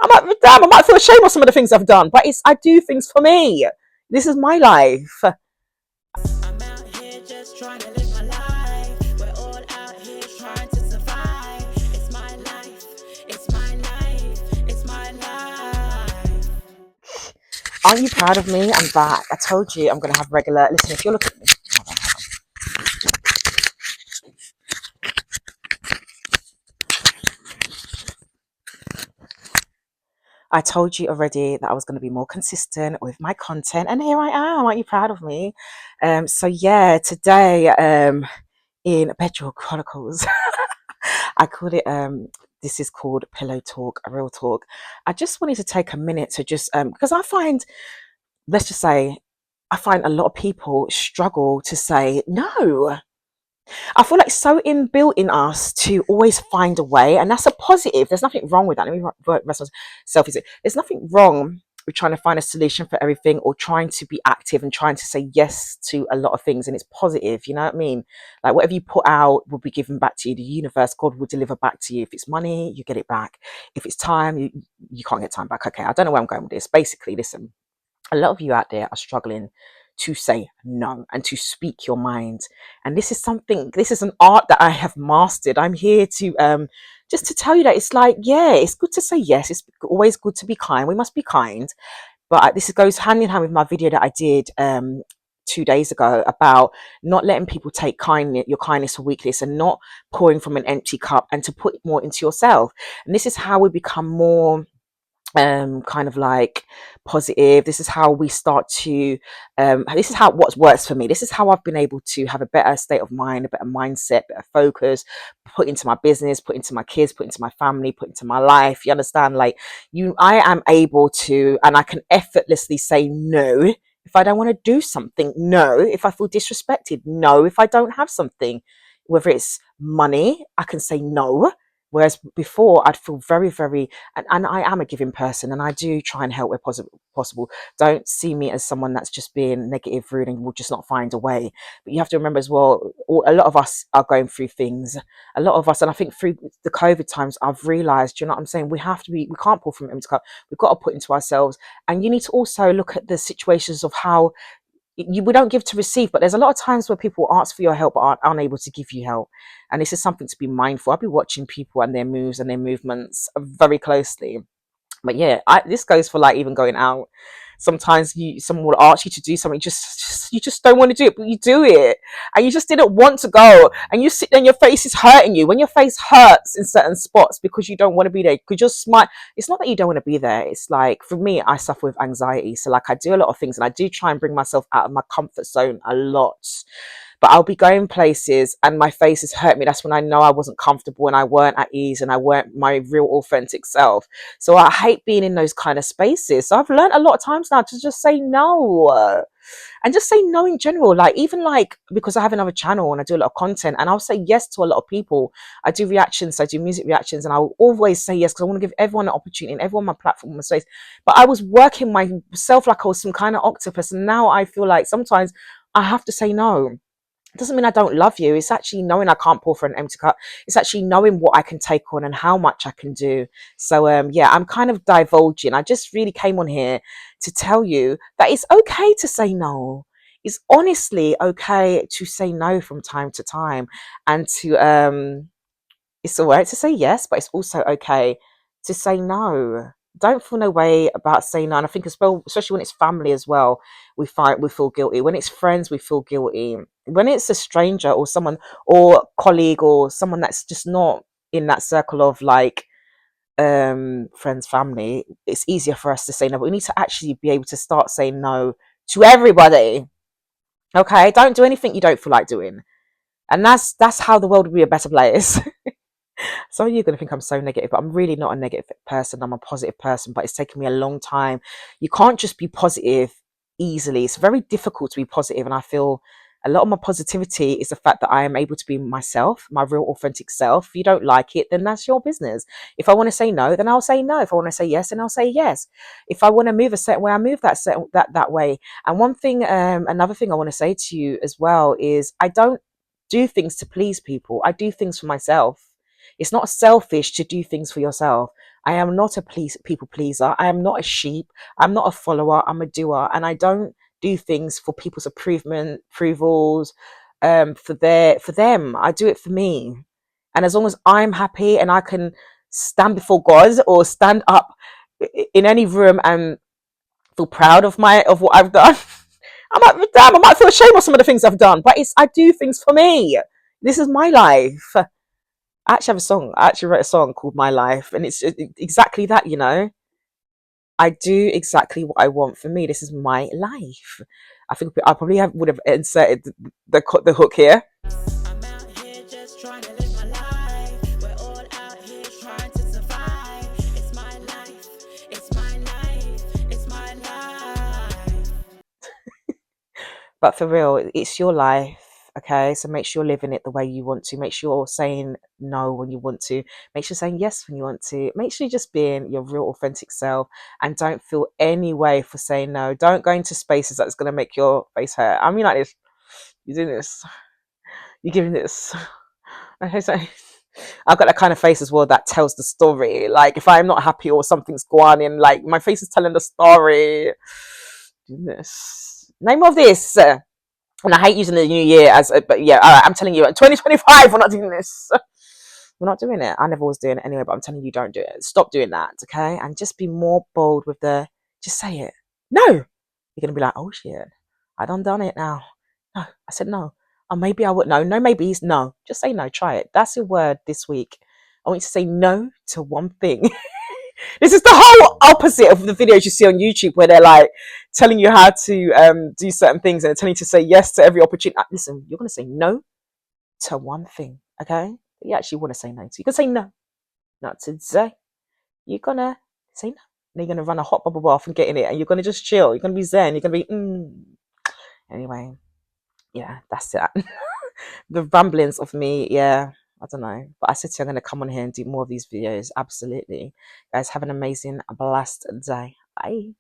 I'm like, damn, I might feel ashamed of some of the things I've done, but I do things for me. This is my life. I'm out here just trying to live my life. We're all out here trying to survive. It's my life. It's my life. It's my life. Aren't you proud of me? I'm back. I told you I'm going to have regular. Listen, if you're looking at me, I told you already that I was going to be more consistent with my content, and here I am. Aren't you proud of me? So yeah, today in Bedrock Chronicles, I called it. This is called Pillow Talk, a real talk. I just wanted to take a minute to just because I find, let's just say, I find a lot of people struggle to say no. I feel like it's so inbuilt in us to always find a way, and that's a positive. There's nothing wrong with that. Let me rest myself. There's nothing wrong with trying to find a solution for everything, or trying to be active and trying to say yes to a lot of things, and it's positive. You know what I mean? Like whatever you put out will be given back to you. The universe, God will deliver back to you. If it's money, you get it back. If it's time, you can't get time back. Okay, I don't know where I'm going with this. Basically, listen, a lot of you out there are struggling to say no and to speak your mind, and this is an art that I have mastered. I'm here to just to tell you that it's like, yeah, it's good to say yes, it's always good to be kind, we must be kind, but this goes hand in hand with my video that I did 2 days ago about not letting people take your kindness for weakness, and not pouring from an empty cup, and to put more into yourself. And this is how we become more kind of like positive. This is how we start to this is how what works for me. This is how I've been able to have a better state of mind, a better mindset, better focus, put into my business, put into my kids, put into my family, put into my life. You understand? Like, I am able to, and I can effortlessly say no if I don't want to do something. No if I feel disrespected. No if I don't have something. Whether it's money, I can say no. Whereas before, I'd feel very, very, and I am a giving person, and I do try and help where possible. Don't see me as someone that's just being negative, rude, and will just not find a way. But you have to remember as well, a lot of us are going through things. A lot of us, and I think through the COVID times, I've realised, you know what I'm saying? We can't pull from an empty cup. We've got to put into ourselves. And you need to also look at the situations of how we don't give to receive, but there's a lot of times where people ask for your help but aren't unable to give you help, and this is something to be mindful. I'll be watching people and their moves and their movements very closely. But yeah, this goes for like even going out. Sometimes someone will ask you to do something, you just don't want to do it, but you do it, and you just didn't want to go, and you sit there and your face is hurting you. When your face hurts in certain spots because you don't want to be there, because you're smart. It's not that you don't want to be there. It's like, for me, I suffer with anxiety, so like I do a lot of things, and I do try and bring myself out of my comfort zone a lot. But I'll be going places and my face has hurt me. That's when I know I wasn't comfortable and I weren't at ease and I weren't my real authentic self. So I hate being in those kind of spaces. So I've learned a lot of times now to just say no, and just say no in general. Like, even like, because I have another channel and I do a lot of content, and I'll say yes to a lot of people. I do reactions, I do music reactions, and I'll always say yes because I want to give everyone an opportunity and everyone my platform and space. But I was working myself like I was some kind of octopus, and now I feel like sometimes I have to say no. It doesn't mean I don't love you. It's actually knowing I can't pour for an empty cup. It's actually knowing what I can take on and how much I can do. So yeah, I'm kind of divulging. I just really came on here to tell you that it's okay to say no. It's honestly okay to say no from time to time, and to it's all right to say yes, but it's also okay to say no. Don't feel no way about saying no. And I think as well, especially when it's family as well, we feel guilty. When it's friends, we feel guilty. When it's a stranger or someone or colleague or someone that's just not in that circle of like friends, family, it's easier for us to say no. But we need to actually be able to start saying no to everybody. Okay, don't do anything you don't feel like doing, and that's how the world will be a better place. Some of you are going to think I'm so negative, but I'm really not a negative person. I'm a positive person, but it's taken me a long time. You can't just be positive easily. It's very difficult to be positive, and I feel a lot of my positivity is the fact that I am able to be myself, my real authentic self. If you don't like it, then that's your business. If I want to say no, then I'll say no. If I want to say yes, then I'll say yes. If I want to move a certain way, I move that way. And one thing, another thing I want to say to you as well is, I don't do things to please people. I do things for myself. It's not selfish to do things for yourself. I am not a people pleaser. I am not a sheep. I'm not a follower. I'm a doer. And I don't do things for people's approvals, for them. I do it for me. And as long as I'm happy and I can stand before God or stand up in any room and feel proud of what I've done, I might feel ashamed of some of the things I've done, but I do things for me. This is my life. I actually have a song. I actually wrote a song called My Life, and it's exactly that, you know. I do exactly what I want for me. This is my life. I think I probably would have inserted the hook here. I'm out here just trying to live my life. We're all out here trying to survive. It's my life. It's my life. It's my life. But for real, it's your life. Okay, so make sure you're living it the way you want to. Make sure you're saying no when you want to. Make sure you're saying yes when you want to. Make sure you're just being your real authentic self and don't feel any way for saying no. Don't go into spaces that's going to make your face hurt. I mean, like this. You're doing this. You're giving this. Okay, so I've got that kind of face as well that tells the story. Like if I'm not happy or something's going on, like my face is telling the story. Doing this. Name of this. And I hate using the new year but yeah, all right, I'm telling you, in 2025, we're not doing this. We're not doing it. I never was doing it anyway, but I'm telling you, don't do it. Stop doing that, okay? And just be more bold with just say it. No. You're going to be like, oh shit, I done it now. No, I said no. Or maybe I would. No, maybe he's no. Just say no, try it. That's your word this week. I want you to say no to one thing. This is the whole opposite of the videos you see on YouTube where they're like telling you how to do certain things and they're telling you to say yes to every opportunity. Listen, you're going to say no to one thing, okay? That you actually want to say no to. You can say no, not today. You're going to say no. And you're going to run a hot bubble bath and get in it and you're going to just chill. You're going to be zen. You're going to be, Anyway, yeah, that's it. The ramblings of me, yeah. I don't know. But I said to you, I'm going to come on here and do more of these videos. Absolutely. Guys, have an amazing, blessed day. Bye.